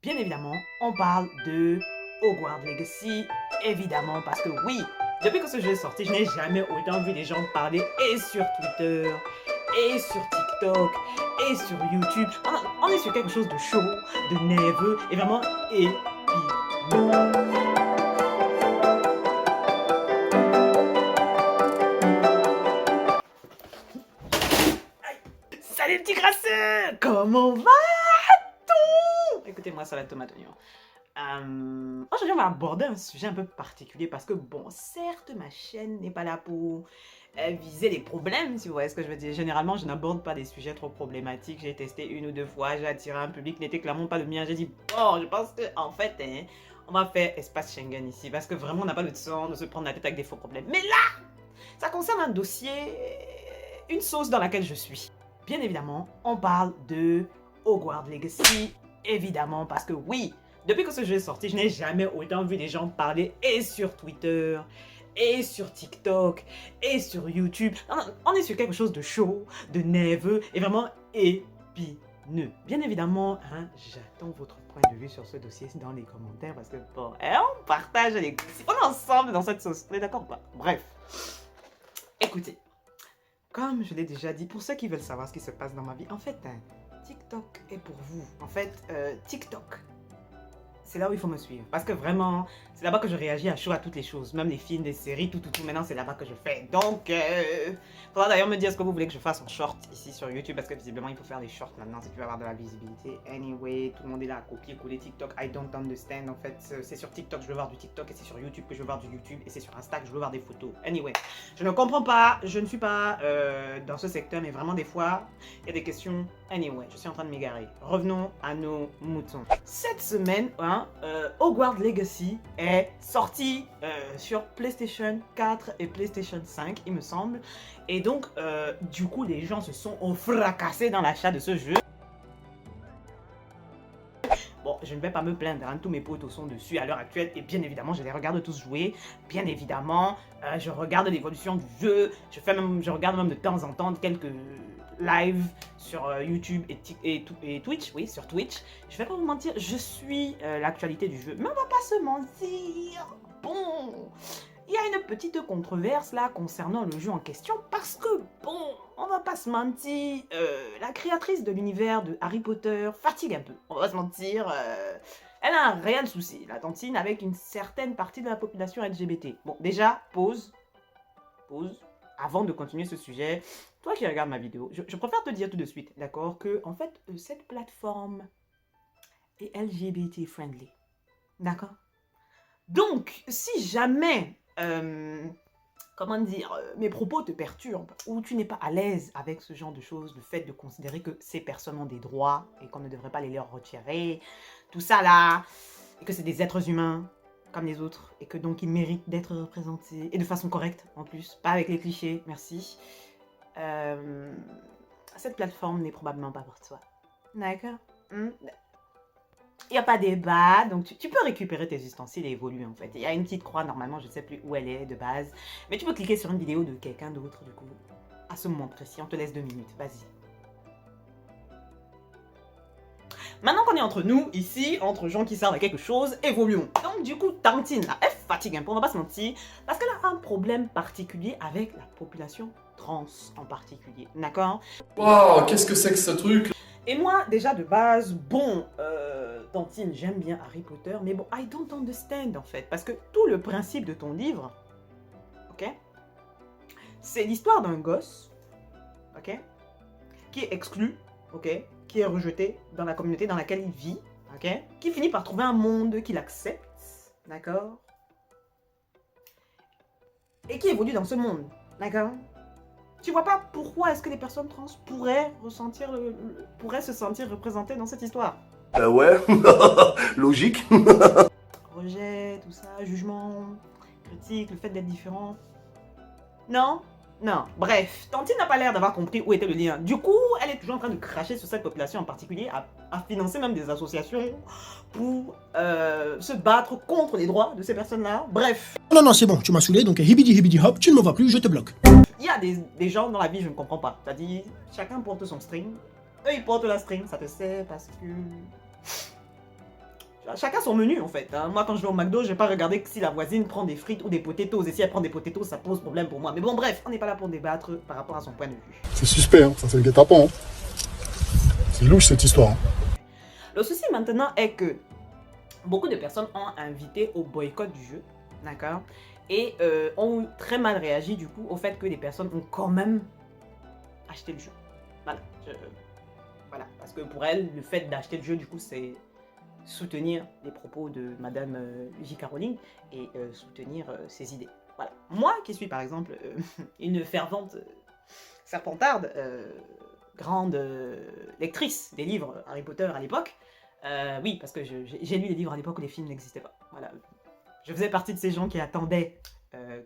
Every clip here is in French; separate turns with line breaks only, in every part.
bien évidemment, on parle de Hogwarts Legacy, évidemment, parce que oui, depuis que ce jeu est sorti, je n'ai jamais autant vu les gens parler et sur Twitter, et sur TikTok, et sur YouTube. On est sur quelque chose de chaud, de nerveux, et vraiment épineux. Salut petit crasseux, comment va-t-on? Écoutez-moi, ça va tomate oignon. Aujourd'hui, on va aborder un sujet un peu particulier parce que, bon, certes, ma chaîne n'est pas là pour viser les problèmes, si vous voyez ce que je veux dire. Généralement, je n'aborde pas des sujets trop problématiques. J'ai testé une ou deux fois, j'ai attiré un public qui n'était clairement pas le mien. J'ai dit, bon, je pense que en fait, hein, on va faire espace Schengen ici parce que vraiment, on n'a pas le temps de se prendre la tête avec des faux problèmes. Mais là, ça concerne un dossier, une sauce dans laquelle je suis. Bien évidemment, on parle de Hogwarts Legacy, évidemment, parce que oui, depuis que ce jeu est sorti, je n'ai jamais autant vu les gens parler et sur Twitter, et sur TikTok, et sur YouTube. On est sur quelque chose de chaud, de nerveux, et vraiment épineux. Bien évidemment, hein, j'attends votre point de vue sur ce dossier dans les commentaires, parce que bon, hein, on partage les... On est ensemble dans cette sauce, on est d'accord ou pas? Bref, écoutez. Comme je l'ai déjà dit, pour ceux qui veulent savoir ce qui se passe dans ma vie, en fait, hein, TikTok est pour vous. En fait, TikTok, c'est là où il faut me suivre. Parce que vraiment, c'est là-bas que je réagis à chaud à toutes les choses. Même les films, les séries, tout. Maintenant, c'est là-bas que je fais. Donc, faudra d'ailleurs me dire ce que vous voulez que je fasse en short ici sur YouTube. Parce que visiblement, il faut faire des shorts maintenant si tu veux avoir de la visibilité. Anyway, tout le monde est là à copier-coller TikTok. I don't understand. En fait, c'est sur TikTok que je veux voir du TikTok. Et c'est sur YouTube que je veux voir du YouTube. Et c'est sur Insta que je veux voir des photos. Anyway, je ne comprends pas. Je ne suis pas dans ce secteur. Mais vraiment, des fois, il y a des questions. Anyway, je suis en train de m'égarer. Revenons à nos moutons. Cette semaine, hein, Hogwarts Legacy est sorti sur PlayStation 4 et PlayStation 5, il me semble. Et donc, du coup, les gens se sont fracassés dans l'achat de ce jeu. Bon, je ne vais pas me plaindre, hein, tous mes potos sont dessus à l'heure actuelle et bien évidemment, je les regarde tous jouer. Bien évidemment, je regarde l'évolution du jeu. Je regarde même de temps en temps quelques live sur YouTube et Twitch, oui, sur Twitch. Je vais pas vous mentir, je suis l'actualité du jeu, mais on va pas se mentir. Bon, il y a une petite controverse là concernant le jeu en question parce que, bon, on va pas se mentir, la créatrice de l'univers de Harry Potter fatigue un peu, on va se mentir. Elle a un réel souci, la tantine, avec une certaine partie de la population LGBT. Bon, déjà, pause, avant de continuer ce sujet. Toi qui regardes ma vidéo, je préfère te dire tout de suite, d'accord, que en fait, cette plateforme est LGBT friendly, d'accord? Donc, si jamais, comment dire, mes propos te perturbent ou tu n'es pas à l'aise avec ce genre de choses, le fait de considérer que ces personnes ont des droits et qu'on ne devrait pas les leur retirer, tout ça là, et que c'est des êtres humains comme les autres et que donc ils méritent d'être représentés et de façon correcte en plus, pas avec les clichés, merci. Cette plateforme n'est probablement pas pour toi. D'accord? Il n'y a pas débat, donc tu peux récupérer tes ustensiles et évoluer en fait. Il y a une petite croix normalement, je ne sais plus où elle est de base. Mais tu peux cliquer sur une vidéo de quelqu'un d'autre du coup. À ce moment précis, on te laisse 2 minutes, vas-y. Maintenant qu'on est entre nous, ici, entre gens qui servent à quelque chose, évoluons. Donc du coup, Tantine, là, elle fatigue un peu, on va pas se mentir, parce qu'elle a un problème particulier avec la population trans en particulier, d'accord?
Waouh, qu'est-ce que c'est que ce truc?
Et moi, déjà de base, bon, Tantine, j'aime bien Harry Potter, mais bon, I don't understand en fait, parce que tout le principe de ton livre, ok, c'est l'histoire d'un gosse, ok, qui est exclu, ok, qui est rejeté dans la communauté dans laquelle il vit, ok, qui finit par trouver un monde qu'il accepte, d'accord, et qui évolue dans ce monde, d'accord. Tu vois pas pourquoi est-ce que les personnes trans pourraient se sentir représentées dans cette histoire?
Ouais, logique.
Rejet, tout ça, jugement, critique, le fait d'être différent. Non? Non. Bref, Tantine n'a pas l'air d'avoir compris où était le lien. Du coup, elle est toujours en train de cracher sur cette population en particulier, à financer même des associations pour se battre contre les droits de ces personnes-là. Bref.
Non, c'est bon, tu m'as saoulé, donc hibidi hop, tu ne me vois plus, je te bloque.
Il y a des gens dans la vie, je ne comprends pas. C'est-à-dire, chacun porte son string. Eux, ils portent la string, ça te sert parce que... Chacun son menu en fait. Hein. Moi quand je vais au McDo, je vais pas regarder si la voisine prend des frites ou des potatoes. Et si elle prend des potatoes, ça pose problème pour moi. Mais bon bref, on n'est pas là pour débattre par rapport à son point de vue.
C'est suspect, hein. Ça fait le guet-apens. Hein. C'est louche cette histoire. Hein.
Le souci maintenant est que beaucoup de personnes ont invité au boycott du jeu, d'accord, et ont très mal réagi du coup au fait que des personnes ont quand même acheté le jeu. Voilà, voilà, parce que pour elles, le fait d'acheter le jeu du coup c'est soutenir les propos de Madame J.K. Rowling et soutenir ses idées. Voilà. Moi qui suis par exemple une fervente serpentarde, grande lectrice des livres Harry Potter à l'époque, oui, parce que j'ai lu les livres à l'époque où les films n'existaient pas. Voilà. Je faisais partie de ces gens qui attendaient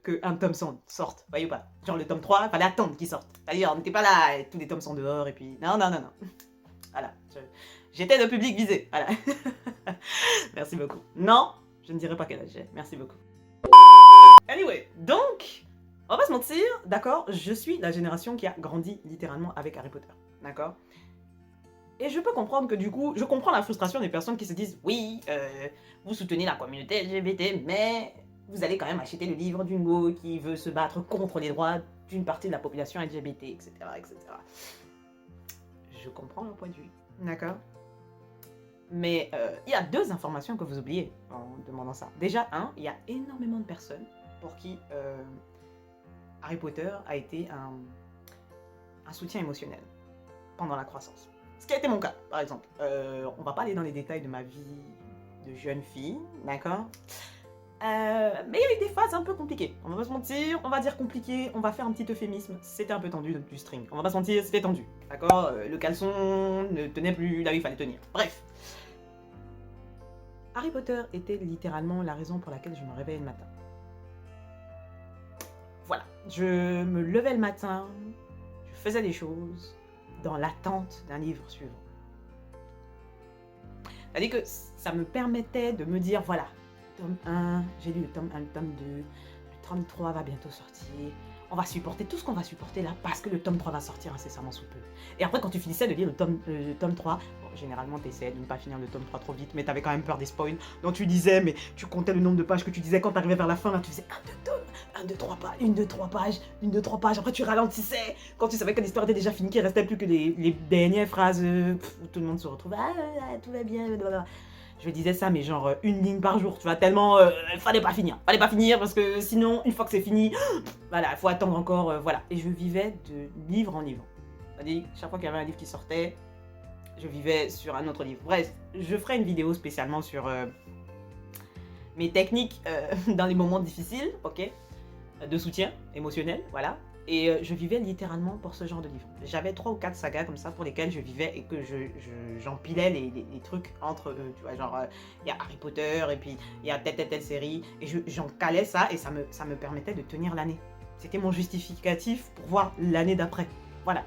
qu'un tome sorte, voyez ou pas. Genre le tome 3, il fallait attendre qu'il sorte. C'est-à-dire, on n'était pas là, et tous les tomes sont dehors, et puis... Non. Voilà. J'étais le public visé. Voilà. Merci beaucoup. Non, je ne dirai pas quel âge j'ai. Merci beaucoup. Anyway, donc, on va pas se mentir, d'accord, je suis la génération qui a grandi littéralement avec Harry Potter. D'accord? Et je peux comprendre que du coup, je comprends la frustration des personnes qui se disent « Oui, vous soutenez la communauté LGBT, mais vous allez quand même acheter le livre d'une go qui veut se battre contre les droits d'une partie de la population LGBT, etc. etc. » Je comprends leur point de vue, d'accord? Mais il y a deux informations que vous oubliez en demandant ça. Déjà, il y a énormément de personnes pour qui Harry Potter a été un soutien émotionnel pendant la croissance. Ce qui a été mon cas, par exemple. On va pas aller dans les détails de ma vie de jeune fille, d'accord? Mais il y a eu des phases un peu compliquées. On va pas se mentir, on va dire compliqué, on va faire un petit euphémisme. C'était un peu tendu du string. On va pas se mentir, c'était tendu, d'accord? Le caleçon ne tenait plus là où il fallait tenir. Bref. Harry Potter était littéralement la raison pour laquelle je me réveillais le matin. Voilà. Je me levais le matin, je faisais des choses dans l'attente d'un livre suivant. C'est-à-dire que ça me permettait de me dire, voilà, tome 1, j'ai lu le tome 1, le tome 2, le tome 3 va bientôt sortir, on va supporter tout ce qu'on va supporter là, parce que le tome 3 va sortir incessamment sous peu. Et après, quand tu finissais de lire le tome 3, bon, généralement tu essayais de ne pas finir le tome 3 trop vite, mais tu avais quand même peur des spoils, donc tu lisais, mais tu comptais le nombre de pages que tu disais quand tu arrivais vers la fin, là tu faisais 1, 2 pages, 1, 2, 3 pages, après tu ralentissais, quand tu savais que l'histoire était déjà finie, qu'il restait plus que les dernières phrases où tout le monde se retrouve, tout va bien, blablabla. Je disais ça, mais genre une ligne par jour, tu vois, tellement fallait pas finir parce que sinon, une fois que c'est fini, voilà, il faut attendre encore, voilà. Et je vivais de livre en livre. C'est-à-dire, chaque fois qu'il y avait un livre qui sortait, je vivais sur un autre livre. Bref, je ferai une vidéo spécialement sur mes techniques dans les moments difficiles, ok, de soutien émotionnel, voilà. Et je vivais littéralement pour ce genre de livre. J'avais 3 ou 4 sagas comme ça pour lesquelles je vivais et que j'empilais les trucs entre eux. Tu vois, genre, il y a Harry Potter et puis il y a telle série. Et j'en calais ça et ça me permettait de tenir l'année. C'était mon justificatif pour voir l'année d'après. Voilà.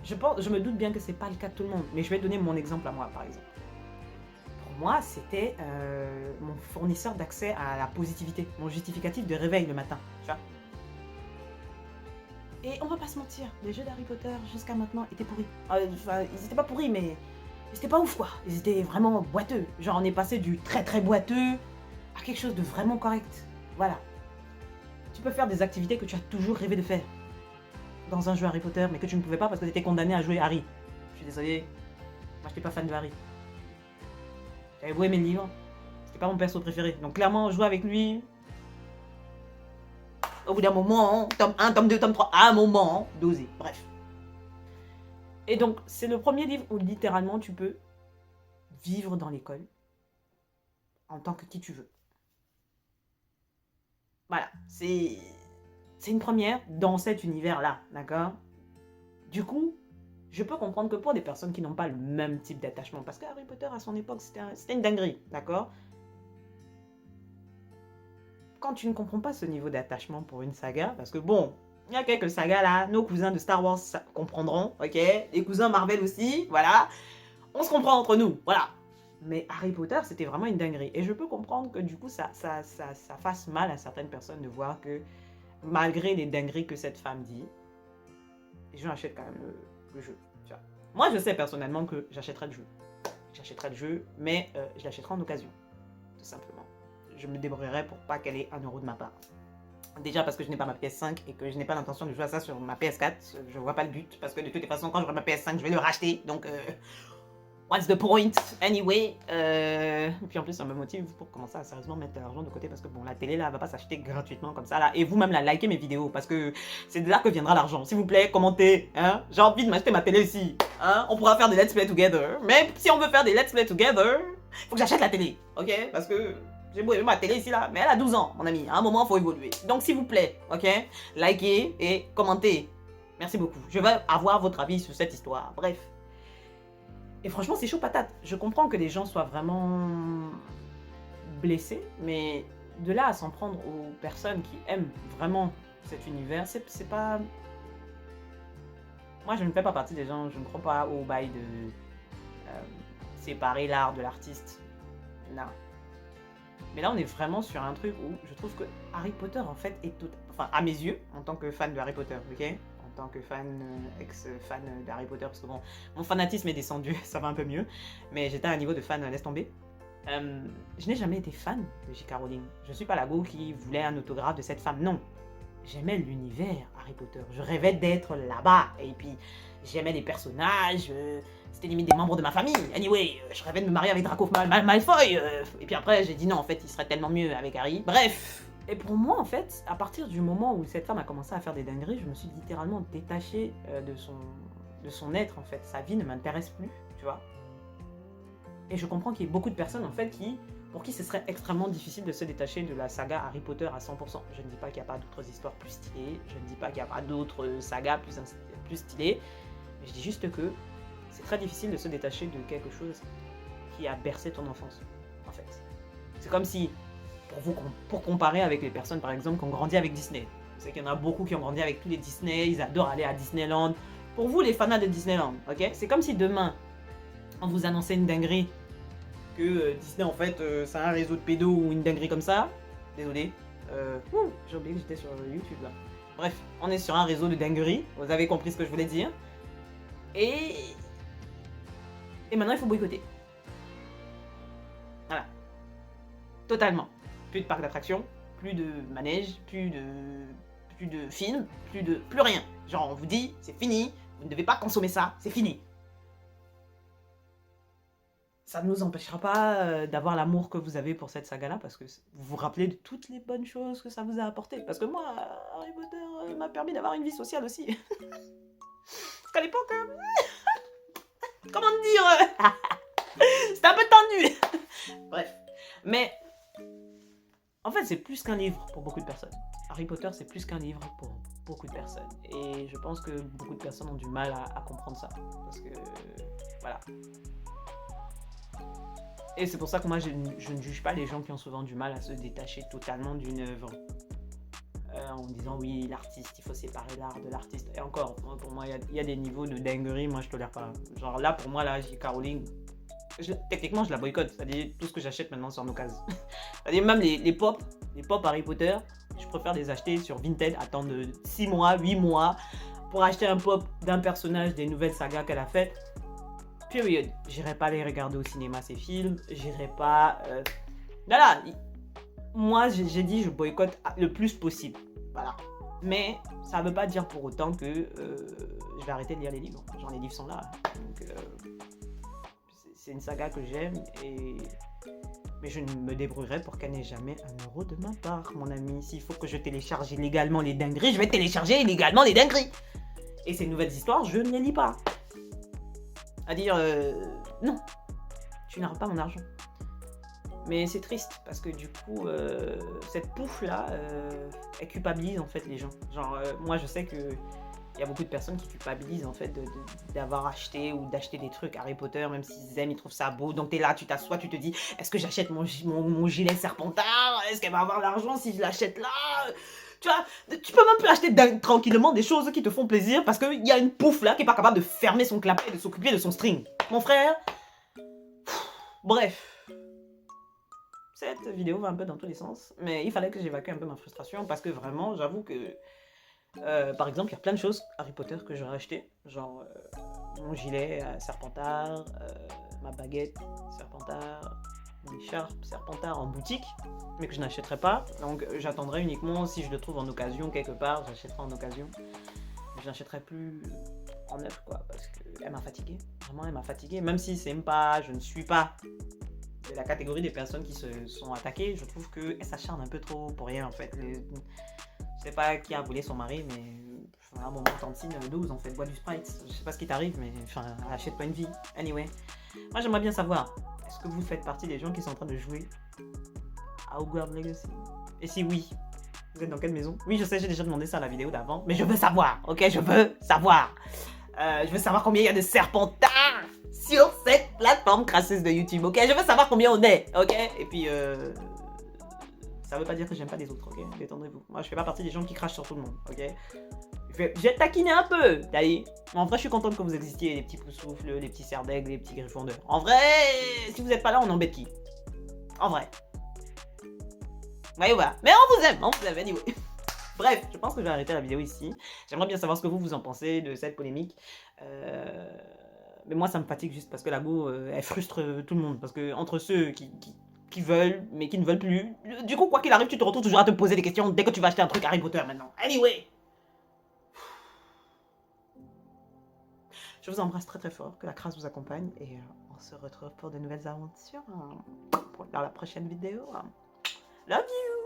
Je me doute bien que c'est pas le cas de tout le monde. Mais je vais donner mon exemple à moi, par exemple. Pour moi, c'était mon fournisseur d'accès à la positivité. Mon justificatif de réveil le matin. Tu vois. Et on va pas se mentir, les jeux d'Harry Potter jusqu'à maintenant étaient pourris. Enfin, ils étaient pas pourris, mais ils étaient pas ouf quoi. Ils étaient vraiment boiteux. Genre on est passé du très très boiteux à quelque chose de vraiment correct. Voilà. Tu peux faire des activités que tu as toujours rêvé de faire dans un jeu Harry Potter, mais que tu ne pouvais pas parce que tu étais condamné à jouer Harry. Je suis désolé, moi j'étais pas fan de Harry. J'avais beau aimer le livre, c'était pas mon perso préféré. Donc clairement, jouer avec lui... Au bout d'un moment, tome 1, tome 2, tome 3, à un moment, dosé, bref. Et donc, c'est le premier livre où littéralement tu peux vivre dans l'école en tant que qui tu veux. Voilà, c'est une première dans cet univers-là, d'accord? Du coup, je peux comprendre que pour des personnes qui n'ont pas le même type d'attachement, parce que Harry Potter à son époque, c'était une dinguerie, d'accord? Quand tu ne comprends pas ce niveau d'attachement pour une saga, parce que bon, il y a quelques sagas là, nos cousins de Star Wars comprendront, ok? Les cousins Marvel aussi, voilà. On se comprend entre nous, voilà. Mais Harry Potter, c'était vraiment une dinguerie. Et je peux comprendre que du coup, ça fasse mal à certaines personnes de voir que, malgré les dingueries que cette femme dit, les gens achètent quand même le jeu. Tu vois. Moi, je sais personnellement que j'achèterais le jeu. j'achèterai le jeu, mais je l'achèterai en occasion, tout simplement. Je me débrouillerai pour pas qu'elle ait 1 euro de ma part. Déjà parce que je n'ai pas ma PS5 et que je n'ai pas l'intention de jouer à ça sur ma PS4, je vois pas le but, parce que de toute façon quand j'aurai ma PS5 je vais le racheter, donc what's the point anyway. Et puis en plus ça me motive pour commencer à sérieusement mettre de l'argent de côté, parce que bon, la télé là elle va pas s'acheter gratuitement comme ça là, et vous-même là likez mes vidéos parce que c'est de là que viendra l'argent. S'il vous plaît, commentez, hein, j'ai envie de m'acheter ma télé aussi, hein, on pourra faire des let's play together, mais si on veut faire des let's play together, faut que j'achète la télé, ok, parce que j'ai beau aimer ma télé ici là, mais elle a 12 ans, mon ami. À un moment, il faut évoluer. Donc, s'il vous plaît, ok, likez et commentez. Merci beaucoup. Je veux avoir votre avis sur cette histoire. Bref. Et franchement, c'est chaud patate. Je comprends que les gens soient vraiment blessés, mais de là à s'en prendre aux personnes qui aiment vraiment cet univers, c'est pas... Moi, je ne fais pas partie des gens, je ne crois pas au bail de séparer l'art de l'artiste. Non. Mais là, on est vraiment sur un truc où je trouve que Harry Potter, en fait, est tout... Enfin, à mes yeux, en tant que fan de Harry Potter, ok, en tant que fan, ex-fan d'Harry Potter, parce que bon, mon fanatisme est descendu, ça va un peu mieux, mais j'étais à un niveau de fan, laisse tomber. Je n'ai jamais été fan de J.K. Rowling. Je suis pas la go qui voulait un autographe de cette femme, non. J'aimais l'univers Harry Potter, je rêvais d'être là-bas, et puis j'aimais les personnages... C'était limite des membres de ma famille. Anyway, je rêvais de me marier avec Draco Malfoy. Et puis après, j'ai dit non, en fait, il serait tellement mieux avec Harry. Bref. Et pour moi, en fait, à partir du moment où cette femme a commencé à faire des dingueries, je me suis littéralement détachée de son être, en fait. Sa vie ne m'intéresse plus, tu vois. Et je comprends qu'il y ait beaucoup de personnes, en fait, pour qui ce serait extrêmement difficile de se détacher de la saga Harry Potter à 100%. Je ne dis pas qu'il n'y a pas d'autres histoires plus stylées. Je ne dis pas qu'il n'y a pas d'autres sagas plus stylées. Mais je dis juste que c'est très difficile de se détacher de quelque chose qui a bercé ton enfance, en fait. C'est comme si, pour comparer avec les personnes, par exemple, qui ont grandi avec Disney. Je sais qu'il y en a beaucoup qui ont grandi avec tous les Disney, ils adorent aller à Disneyland. Pour vous, les fanats de Disneyland, ok? C'est comme si demain, on vous annonçait une dinguerie, que Disney, en fait, c'est un réseau de pédos ou une dinguerie comme ça. Désolé. J'ai oublié que j'étais sur YouTube, là. Bref, on est sur un réseau de dinguerie, vous avez compris ce que je voulais dire. Et maintenant, il faut boycotter. Voilà. Totalement. Plus de parcs d'attractions, plus de manèges, plus de films, plus rien. Genre, on vous dit, c'est fini, vous ne devez pas consommer ça, c'est fini. Ça ne nous empêchera pas d'avoir l'amour que vous avez pour cette saga-là, parce que vous vous rappelez de toutes les bonnes choses que ça vous a apporté. Parce que moi, Harry Potter m'a permis d'avoir une vie sociale aussi. Parce qu'à l'époque... Comment dire, c'était un peu tendu. Bref. Mais, en fait, c'est plus qu'un livre pour beaucoup de personnes. Harry Potter, c'est plus qu'un livre pour beaucoup de personnes. Et je pense que beaucoup de personnes ont du mal à comprendre ça. Parce que, voilà. Et c'est pour ça que moi, je ne juge pas les gens qui ont souvent du mal à se détacher totalement d'une œuvre. En disant oui, l'artiste, il faut séparer l'art de l'artiste. Et encore, pour moi, il y a des niveaux de dinguerie, moi je tolère pas. Genre là, pour moi, là, J.K. Rowling, techniquement, je la boycotte. C'est-à-dire, tout ce que j'achète maintenant, c'est en occasion. C'est-à-dire, même les pop Harry Potter, je préfère les acheter sur Vinted, attendre 6 mois, 8 mois, pour acheter un pop d'un personnage des nouvelles sagas qu'elle a faites. Period. J'irai pas les regarder au cinéma, ces films. J'irai pas... Voilà. Moi, j'ai dit, je boycotte le plus possible. Voilà. Mais ça veut pas dire pour autant que je vais arrêter de lire les livres. Genre, les livres sont là. Donc, c'est une saga que j'aime mais je me débrouillerai pour qu'elle n'ait jamais 1 euro de ma part, mon ami. S'il faut que je télécharge illégalement les dingueries, je vais télécharger illégalement les dingueries. Et ces nouvelles histoires, je ne les lis pas. C'est-à-dire, non. Tu n'auras pas mon argent. Mais c'est triste parce que du coup, cette pouffe-là, elle culpabilise en fait les gens. Genre, moi je sais qu'il y a beaucoup de personnes qui culpabilisent en fait d'avoir acheté ou d'acheter des trucs Harry Potter, même s'ils aiment, ils trouvent ça beau. Donc t'es là, tu t'assois, tu te dis, est-ce que j'achète mon gilet Serpentard? Est-ce qu'elle va avoir l'argent si je l'achète là? Tu vois, tu peux même plus acheter tranquillement des choses qui te font plaisir parce qu'il y a une pouffe là qui est pas capable de fermer son clapet et de s'occuper de son string. Mon frère, bref. Cette vidéo va un peu dans tous les sens, mais il fallait que j'évacue un peu ma frustration parce que vraiment, j'avoue que, par exemple, il y a plein de choses Harry Potter que j'aurais acheté, genre mon gilet Serpentard, ma baguette Serpentard, mon écharpe Serpentard en boutique, mais que je n'achèterai pas. Donc j'attendrai uniquement si je le trouve en occasion quelque part, j'achèterai en occasion. Je n'achèterai plus en neuf quoi, parce qu'elle m'a fatigué. Vraiment, elle m'a fatigué. Même si c'est pas, je ne suis pas de la catégorie des personnes qui se sont attaquées, je trouve qu'elle s'acharne un peu trop pour rien en fait. Je sais pas qui a volé son mari, mais à un moment, Tantine 12 en fait, bois du Sprite. Je sais pas ce qui t'arrive, mais enfin, achète-toi une vie. Anyway, moi j'aimerais bien savoir, est-ce que vous faites partie des gens qui sont en train de jouer à Hogwarts Legacy? Et si oui, vous êtes dans quelle maison? Oui, je sais, j'ai déjà demandé ça à la vidéo d'avant, mais je veux savoir, ok? Je veux savoir. Je veux savoir combien il y a de Serpentards sur cette plateforme crasseuse de YouTube, ok? Je veux savoir combien on est, ok? Et puis, ça veut pas dire que j'aime pas les autres, ok? Détendez-vous. Moi, je fais pas partie des gens qui crachent sur tout le monde, ok? J'ai taquiné un peu, d'ailleurs. En vrai, je suis contente que vous existiez, les petits poussoufles, les petits cerfs d'aigle, les petits griffons d'heure. En vrai, si vous êtes pas là, on embête qui? En vrai. Ouais, voilà. Mais on vous aime, anyway. Bref, je pense que je vais arrêter la vidéo ici. J'aimerais bien savoir ce que vous en pensez de cette polémique. Mais moi, ça me fatigue juste parce que la go, elle frustre tout le monde. Parce que entre ceux qui veulent, mais qui ne veulent plus, du coup, quoi qu'il arrive, tu te retrouves toujours à te poser des questions dès que tu vas acheter un truc Harry Potter maintenant. Anyway. Je vous embrasse très très fort, que la crasse vous accompagne et on se retrouve pour de nouvelles aventures dans la prochaine vidéo. Love you!